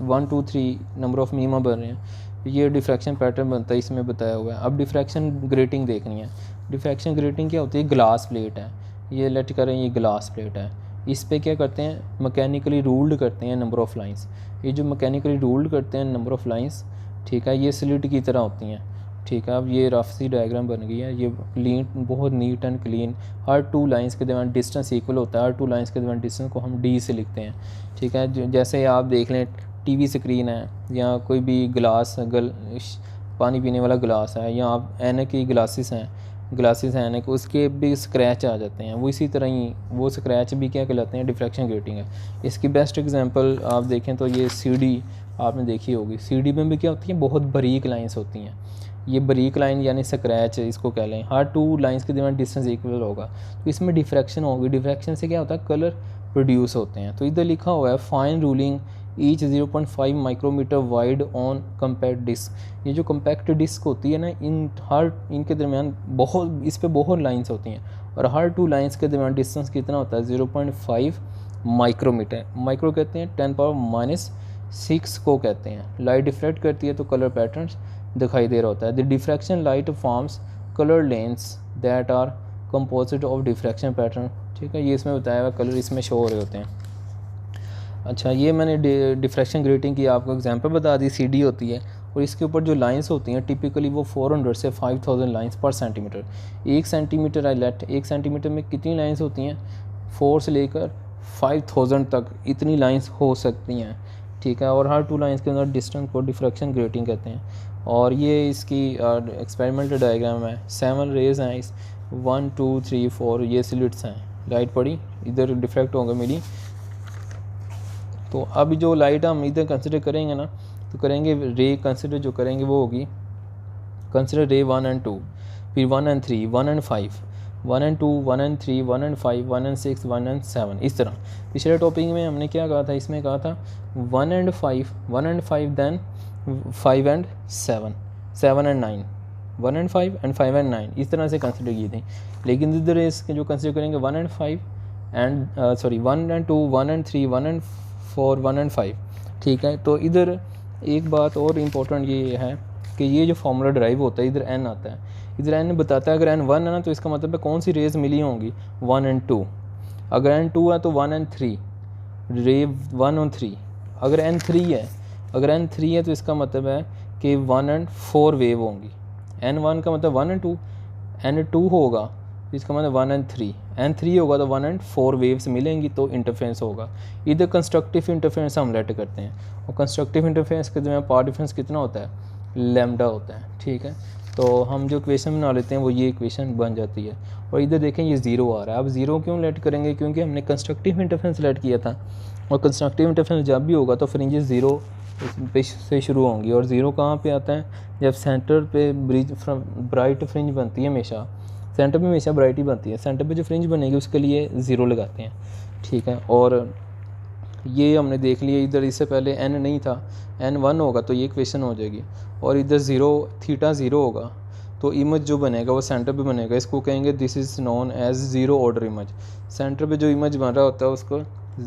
Speaker 1: 1 2 3 नंबर ऑफ़ मिनिमा बन रहे हैं, ये डिफ्रैक्शन पैटर्न बनता है, इसमें बताया हुआ है। अब डिफ्रैक्शन ग्रेटिंग देखनी है। डिफ्रैक्शन ग्रेटिंग क्या होती है, ग्लास प्लेट है, ये लेट करें ये ग्लास प्लेट है, इस पे क्या करते हैं, मैकेनिकली रूल्ड करते हैं नंबर ऑफ़ लाइंस। ये जो मैकेनिकली रूल्ड करते हैं नंबर ऑफ़ लाइंस, ठीक है, ये स्लिट की तरह होती हैं, ठीक है। अब ये रफ सी डायग्राम बन गई है, ये क्लीन, बहुत neat and clean. Her 2 lines के दरमियान डिस्टेंस इक्वल होता है, हर 2 लाइंस के दरमियान डिस्टेंस को हम डी से लिखते हैं, ठीक है। जैसे आप देख लें टीवी स्क्रीन है या कोई भी ग्लास पानी पीने वाला ग्लास है, या आप ऐनक की ग्लासेस हैं ऐनक, उसके भी स्क्रैच आ जाते हैं, वो इसी तरह ही वो स्क्रैच भी क्या कहलाते हैं, डिफ्रैक्शन ग्रेटिंग है। इसकी बेस्ट एग्जांपल आप देखें तो ये सीडी आपने देखी होगी, सीडी में भी क्या होती है, बहुत बारीक लाइंस होती हैं। ये बारीक लाइन यानी स्क्रैच इसको कह लें, हर 2 लाइंस के दरमियान डिस्टेंस इक्वल होगा, तो इसमें डिफ्रैक्शन होगी। डिफ्रैक्शन से क्या होता है, कलर प्रोड्यूस होते हैं। तो इधर लिखा हुआ है fine ruling each 0.5 micrometre wide on compact disc. ये जो कम्पैक्ट डिस्क होती है ना, इनके दरमियान इस पे बहुत लाइंस होती हैं, और हर 2 लाइंस के दरमियान डिस्टेंस कितना होता है, 0.5 माइक्रोमीटर। माइक्रो कहते हैं 10⁻⁻6 को कहते हैं। लाइट डिफ्रैक्ट करती है तो कलर पैटर्न्स दिखाई दे रहा होता है। The diffraction light forms colour lens that are composite of diffraction pattern, ठीक है। ये इसमें बताया हुआ कलर इसमें शो हो रहे होते हैं। अच्छा, ये मैंने डिफ्रैक्शन ग्रेटिंग की आपको एग्जांपल बता दी, सीडी होती है, और इसके ऊपर जो लाइंस होती हैं टिपिकली वो 400 से 5000 लाइंस पर सेंटीमीटर। 1 सेंटीमीटर लेट 1 सेंटीमीटर में कितनी लाइंस होती हैं, 4 से लेकर 5000 तक इतनी लाइंस हो सकती हैं, ठीक है। और हर 2 लाइंस के अंदर डिस्टेंस को डिफ्रैक्शन ग्रेटिंग कहते हैं। और ये इसकी एक्सपेरिमेंटल डायग्राम है। 7 रेज हैं, इस 1 2 3 4 ये स्लिट्स हैं, लाइट पड़ी इधर डिफ्रैक्ट होंगे मिली। तो अब जो लाइट हम इधर कंसिडर करेंगे ना, तो करेंगे रे कंसिडर जो करेंगे वो होगी कंसिडर रे 1 एंड 2, फिर 1 and 3, 1 and 5, 1 and 2, 1 and 3, 1 and 5, 1 and 6, 1 and 7, इस तरह। पिछले टॉपिक में हमने क्या कहा था, इसमें कहा था 1 and 5, 1 and 5, then 5 and 7, 7 and 9, 1 and 5 and 5 and 9, इस तरह से कंसिडर की थी। लेकिन इधर इसके जो कंसिडर करेंगे 1 and 5 and 1 and 2, 1 and 3, 1 and 4, 1 and 5, ठीक है। तो इधर एक बात और इम्पोर्टेंट ये है कि ये जो फार्मूला ड्राइव होता है, इधर n आता है, इधर n बताता है अगर n 1 है ना, तो इसका मतलब है कौन सी रेज मिली होंगी, 1 एंड 2। अगर n 2 है तो 1 एंड 3, रे 1 और 3। अगर n 3 है तो इसका मतलब है कि 1 एंड 4 वेव होंगी। n 1 का मतलब 1 एंड 2, n 2 होगा तो इसका मतलब 1 एंड 3, n 3 होगा तो 1 एंड 4 वेव्स मिलेंगी, तो इंटरफेरेंस होगा। इधर कंस्ट्रक्टिव इंटरफेरेंस हम लेट करते हैं, और कंस्ट्रक्टिव इंटरफेरेंस के दरमियान पाथ डिफरेंस कितना होता है, लैम्डा होता है, ठीक है। तो हम जो इक्वेशन बना लेते हैं वो ये इक्वेशन बन जाती है। और इधर देखें ये 0 आ रहा है। अब 0 क्यों लेट करेंगे, क्योंकि हमने कंस्ट्रक्टिव इंटरफेरेंस लेट किया था, और कंस्ट्रक्टिव इंटरफेरेंस जब भी होगा तो फ्रिंजेस 0 से शुरू होंगी। और 0 कहाँ पे आता है, जब सेंटर पे ब्राइट फ्रिंज बनती है, हमेशा सेंटर पे हमेशा ब्राइट ही बनती है, सेंटर पे जो फ्रिंज बनेगी उसके लिए 0 लगाते हैं, ठीक है। और ये हमने देख लिया, इधर इससे पहले n नहीं था, n 1 होगा तो ये इक्वेशन हो जाएगी, और इधर 0 थीटा 0 होगा तो इमेज जो बनेगा वो सेंटर पे बनेगा। इसको कहेंगे this is known as 0 order image. Centre पे जो इमेज बन रहा होता है उसको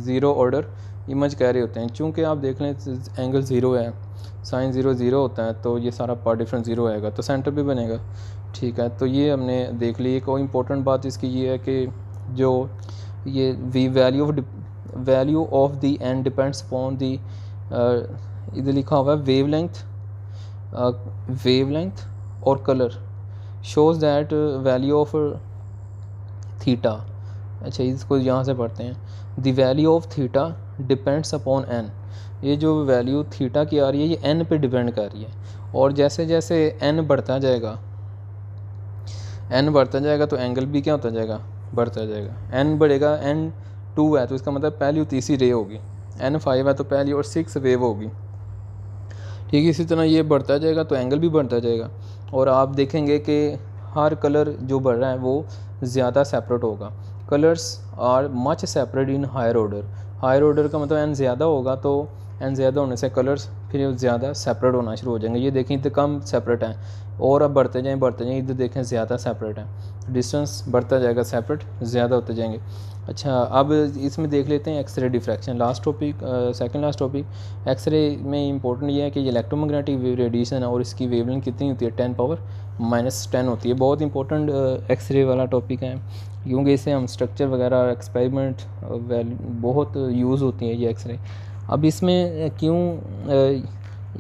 Speaker 1: 0 ऑर्डर इमेज कह रहे होते हैं। चूँकि आप देख लें एंगल 0 है, साइन 0 0 होता है, तो ये सारा पार्ट डिफरेंस 0 आएगा, तो सेंटर पे बनेगा, ठीक है। तो ये हमने देख ली। एक और इम्पोर्टेंट बात इसकी ये है कि जो ये value of the N depends upon the, इधर लिखा हुआ है वेवलेंथ और colour shows that value of theta. अच्छा, इसको यहाँ से पढ़ते हैं, the value of theta depends upon N. ये जो वैल्यू थीटा की आ रही है ये एन पे डिपेंड कर रही है, और जैसे जैसे एन बढ़ता जाएगा तो एंगल भी क्या होता जाएगा, बढ़ता जाएगा। एन बढ़ेगा, एन 2 है तो इसका मतलब पहली और तीसरी रे होगी, n 5 है तो पहली और 6 वेव होगी, ठीक है। इसी तरह ये बढ़ता जाएगा तो एंगल भी बढ़ता जाएगा, और आप देखेंगे कि हर कलर जो बढ़ रहा है वो ज़्यादा सेपरेट होगा। Colours are much separate in higher order. Higher order का मतलब n ज़्यादा होगा तो n ज़्यादा होने से कलर्स फिर ज़्यादा सेपरेट होना शुरू हो जाएंगे। ये देखें इधर कम सेपरेट हैं और अब बढ़ते जाएं इधर देखें ज़्यादा सेपरेट हैं, डिस्टेंस बढ़ता जाएगा, सेपरेट ज़्यादा होते जाएंगे। अच्छा, अब इसमें देख लेते हैं X-ray diffraction, last topic, second last topic. X-ray में इंपॉर्टेंट ये है कि ये इलेक्ट्रोमैग्नेटिक वेव रेडिएशन है और इसकी वेवलेंथ कितनी होती है, 10⁻⁻10 होती है। बहुत इंपॉर्टेंट एक्सरे वाला टॉपिक है क्योंकि इससे हम स्ट्रक्चर वगैरह एक्सपेरिमेंट बहुत यूज़ होती है ये एक्सरे। अब इसमें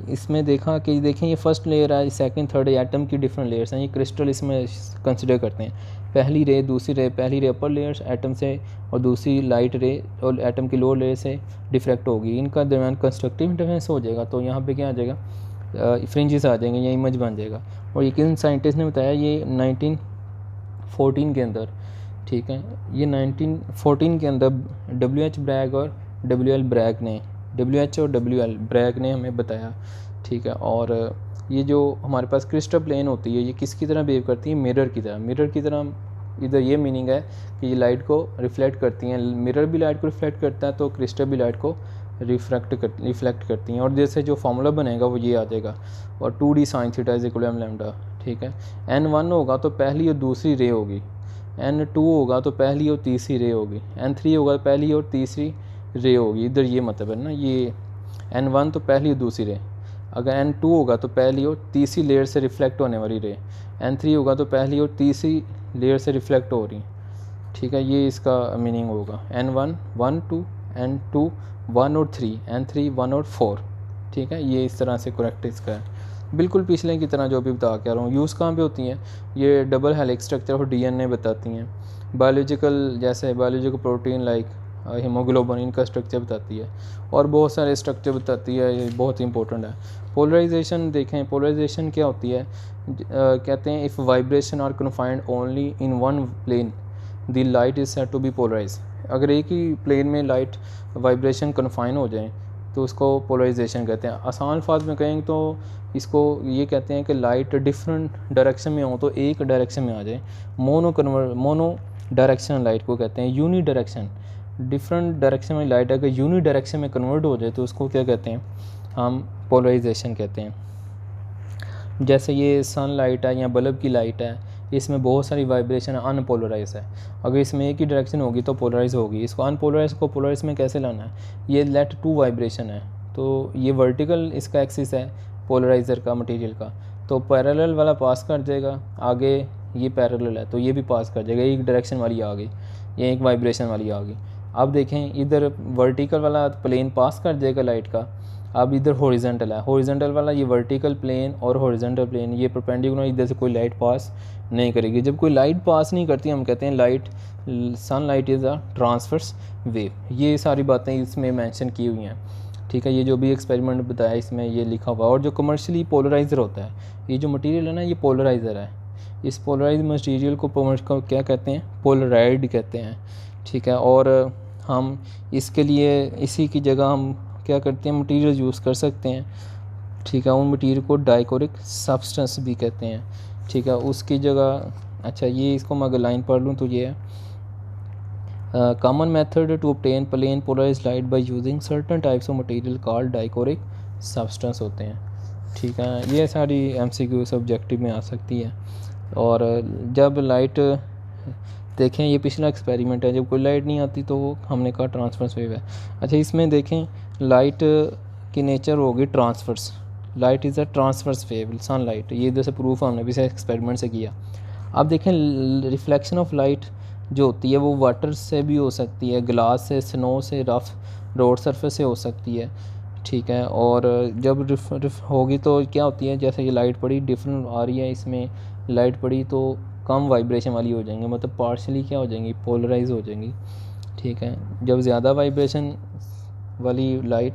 Speaker 1: इसमें देखा कि देखें ये फर्स्ट लेयर है, सेकंड थर्ड एटम की डिफरेंट लेयर्स हैं, ये क्रिस्टल इसमें कंसिडर करते हैं। पहली रे, दूसरी रे, पहली रे अपर लेयर्स एटम से और दूसरी लाइट रे और एटम की लोअर लेयर से डिफ्रैक्ट होगी, इनका दरमियान कंस्ट्रक्टिव इंटरफेरेंस हो जाएगा। तो यहाँ पे क्या आ जाएगा, फ्रिंजेस आ जाएंगे, ये इमेज बन जाएगा। और ये किन साइंटिस्ट ने बताया, ये 1914 के अंदर, ठीक है, ये 1914 के अंदर WH ब्रैग और WL ब्रैग ने, WH और WL ब्रैग ने हमें बताया, ठीक है। और ये जो हमारे पास क्रिस्टल प्लेन होती है ये किसकी तरह बिहेव करती है, मिरर की तरह। मिरर की तरह इधर ये मीनिंग है कि ये लाइट को रिफ्लेक्ट करती हैं, मिरर भी लाइट को रिफ्लेक्ट करता है तो क्रिस्टल भी लाइट को रिफ्लेक्ट करती हैं। और जैसे जो फार्मूला बनेगा वो ये आ जाएगा, और 2D sin θ = m, ठीक है। N1 होगा तो पहली और दूसरी रे होगी, N2 होगा तो पहली और तीसरी रे होगी, N3 होगा तो पहली और तीसरी रे होगी। इधर ये मतलब है ना, ये N1 तो पहली और दूसरी रे, अगर N2 होगा तो पहली और तीसरी लेयर से रिफ्लेक्ट होने वाली रे, N3 होगा तो पहली और तीसरी लेयर से रिफ्लेक्ट हो रही, ठीक है। ये इसका मीनिंग होगा N1 1 2, N2 1 और 3, N3 1 और 4, ठीक है। ये इस तरह से करेक्ट इसका है, बिल्कुल पिछले की तरह जो भी बता के आ रहा हूँ। यूज़ कहाँ पे होती हैं, ये डबल हेलिक्स स्ट्रक्चर और DNA बताती हैं। बायोलॉजिकल, जैसे बायोलॉजिकल प्रोटीन लाइक हीमोग्लोबिन, इनका स्ट्रक्चर बताती है और बहुत सारे स्ट्रक्चर बताती है, ये बहुत इंपॉर्टेंट है। पोलराइजेशन देखें, पोलराइजेशन क्या होती है, कहते हैं if vibration are confined only in one plane the light is said to be polarise. अगर एक ही प्लेन में लाइट वाइब्रेशन कन्फाइन हो जाए तो उसको पोलराइजेशन कहते हैं। आसान अल्फाज में कहेंगे तो इसको ये कहते हैं कि लाइट डिफरेंट डायरेक्शन में हो तो एक डायरेक्शन में आ जाए, मोनो डायरेक्शन लाइट को कहते हैं। यूनी डायरेक्शन, डिफरेंट डायरेक्शन में लाइट अगर यूनी डायरेक्शन में कन्वर्ट हो जाए तो उसको क्या कहते हैं, हम पोलराइजेशन कहते हैं। जैसे ये सन लाइट है या बल्ब की लाइट है, इसमें बहुत सारी वाइब्रेशन अनपोलराइज है, अगर इसमें एक ही डायरेक्शन होगी तो पोलराइज होगी। इसको अनपोलराइज को पोलराइज में कैसे लाना है, ये लेट टू वाइब्रेशन है तो ये वर्टिकल इसका एक्सिस है पोलराइज़र का, मटेरियल का, तो पैरेलल वाला पास कर जाएगा, आगे ये पैरेलल है तो ये भी पास कर जाएगा, एक डायरेक्शन वाली आ गई, ये एक वाइब्रेशन वाली आ गई। अब देखें इधर वर्टिकल वाला प्लेन पास कर जाएगा लाइट का, अब इधर हॉरिजॉन्टल है, हॉरिजॉन्टल वाला ये वर्टिकल प्लेन और हॉरिजॉन्टल प्लेन ये परपेंडिकुलर, इधर से कोई लाइट पास नहीं करेगी। जब कोई लाइट पास नहीं करती हम कहते हैं light, sunlight is a transverse wave. ये सारी बातें इसमें मेंशन की हुई हैं, ठीक है। ये जो भी एक्सपेरिमेंट बताया इसमें ये लिखा हुआ है। और जो कमर्शियली पोलराइज़र होता है, ये जो मटेरियल है ना ये पोलराइज़र है, इस पोलराइज मटेरियल को क्या कहते हैं, पोलराइड कहते हैं, ठीक है। और हम इसके लिए इसी की जगह हम क्या करते हैं, मटेरियल यूज़ कर सकते हैं, ठीक है। उन मटेरियल को डाइकोरिक सब्सटेंस भी कहते हैं, ठीक है। उसकी जगह, अच्छा ये इसको मैं अगर लाइन पढ़ लूँ तो ये है common method to obtain plane polarised light by using certain types of material called dichroic substance होते हैं, ठीक है। ये सारी MCQ ऑब्जेक्टिव में आ सकती है। और जब लाइट देखें, ये पिछला एक्सपेरिमेंट है, जब कोई लाइट नहीं आती तो वो हमने कहा ट्रांसवर्स वेव है। अच्छा इसमें देखें लाइट की नेचर होगी transverse, light is a transverse wave, sunlight, ये इधर से प्रूफ हमने पिछले एक्सपेरिमेंट से किया। अब देखें रिफ्लेक्शन ऑफ लाइट जो होती है वो वाटर से भी हो सकती है, ग्लास से, स्नो से, रफ रोड सरफेस से हो सकती है, ठीक है। और जब रिफ होगी तो क्या होती है, जैसे ये लाइट पड़ी डिफरेंट आ रही है, इसमें लाइट पड़ी तो कम वाइब्रेशन वाली हो जाएंगी, मतलब पार्शली क्या हो जाएंगी, पोलराइज हो जाएंगी, ठीक है। जब ज़्यादा वाइब्रेशन वाली लाइट,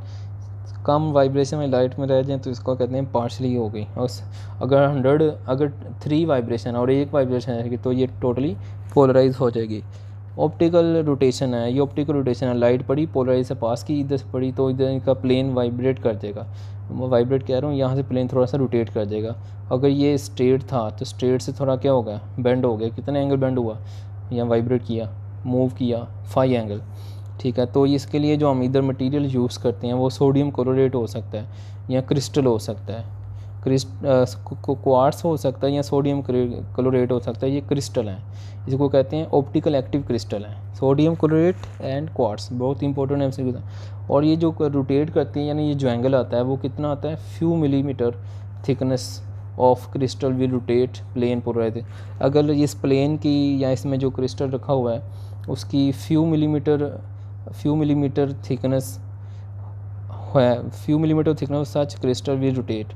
Speaker 1: कम वाइब्रेशन वाली लाइट में रह जाए तो इसको कहते हैं पार्शली हो गई। और अगर 3 वाइब्रेशन और 1 वाइब्रेशन रहेगी तो ये टोटली पोलराइज हो जाएगी। ऑप्टिकल रोटेशन है, ये ऑप्टिकल रोटेशन है, लाइट पड़ी पोलराइज से पास की, इधर से पड़ी तो इधर इनका प्लेन वाइब्रेट कर देगा, मैं वाइब्रेट कह रहा हूँ, यहाँ से प्लेन थोड़ा सा रोटेट कर देगा। अगर ये स्ट्रेट था तो स्ट्रेट से थोड़ा क्या होगा, बेंड हो गया, कितना एंगल बेंड हुआ, यहाँ वाइब्रेट किया मूव किया फाई एंगल, ठीक है। तो इसके लिए जो हम इधर मटेरियल यूज़ करते हैं वो सोडियम क्लोराइड हो सकता है या क्रिस्टल हो सकता है, क्वार्ट्स हो सकता है या सोडियम क्लोराइड हो सकता है, ये क्रिस्टल हैं, इसको कहते हैं ऑप्टिकल एक्टिव क्रिस्टल हैं, सोडियम क्लोराइड एंड क्वार्ट्स, बहुत इंपॉर्टेंट है हमसे। और ये जो रोटेट करती हैं यानी ये जो एंगल आता है वो कितना आता है, few millimetre thickness of crystal will rotate plane polarise. अगर इस प्लेन की या इसमें जो क्रिस्टल रखा हुआ है उसकी फ्यू मिलीमीटर थिकनेस है, few millimetre thickness such crystal will rotate,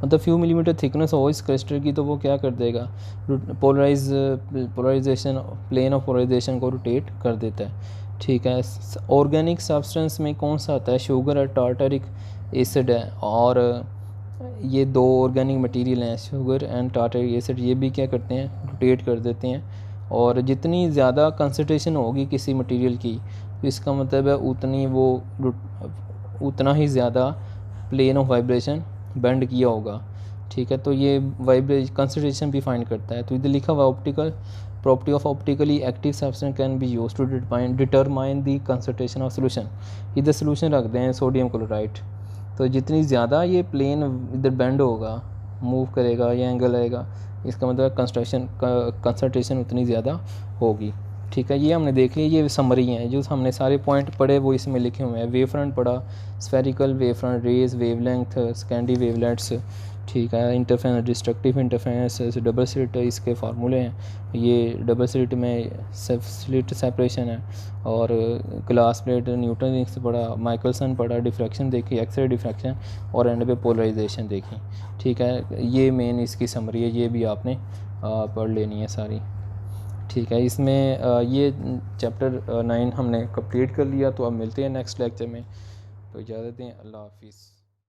Speaker 1: मतलब फ्यू मिलीमीटर थिकनेस हो इस क्रिस्टल की तो वो क्या कर देगा, पोलराइजेशन प्लेन ऑफ पोलराइजेशन को रोटेट कर देता है, ठीक है। ऑर्गेनिक सब्सटेंस में कौन सा आता है, शुगर है, टार्टरिक एसिड है, और ये दो ऑर्गेनिक मटेरियल हैं शुगर एंड टार्टरिक एसिड, ये भी क्या करते हैं, रोटेट कर देते हैं। और जितनी ज़्यादा कंसंट्रेशन होगी किसी मटेरियल की तो इसका मतलब है उतना ही ज़्यादा प्लेन ऑफ वाइब्रेशन बेंड किया होगा, ठीक है। तो ये कंसंट्रेशन भी फाइंड करता है। तो इधर लिखा हुआ optical property of optically active substance can be use to determine the concentration of solution. इधर सोल्यूशन रखते हैं सोडियम क्लोराइड, तो जितनी ज़्यादा ये प्लेन इधर बेंड होगा, मूव करेगा या एंगल आएगा, इसका मतलब कंसंट्रेशन उतनी ज़्यादा होगी, ठीक है। ये हमने देख लिया, ये समरी हैं, जो हमने सारे पॉइंट पढ़े वो इसमें लिखे हुए हैं। वेव फ्रंट पढ़ा, spherical wave front, rays, wavelength, secondary wavelets, ठीक है। Interference, destructive interference, double slit इसके फार्मूले हैं, ये डबल स्लिट में स्लिट सेपरेशन है, और ग्लास प्लेट न्यूटन रिंग्स पढ़ा, माइकलसन पढ़ा, डिफ्रैक्शन देखी, एक्सरे डिफ्रैक्शन, और एंड पे पोलराइजेशन देखी, ठीक है। ये मेन इसकी समरी है, ये भी आपने पढ़ लेनी है सारी, ठीक है। इसमें ये चैप्टर 9 हमने कंप्लीट कर लिया। तो अब मिलते हैं नेक्स्ट लेक्चर में, तो इजाज़त दें, अल्लाह हाफिज़।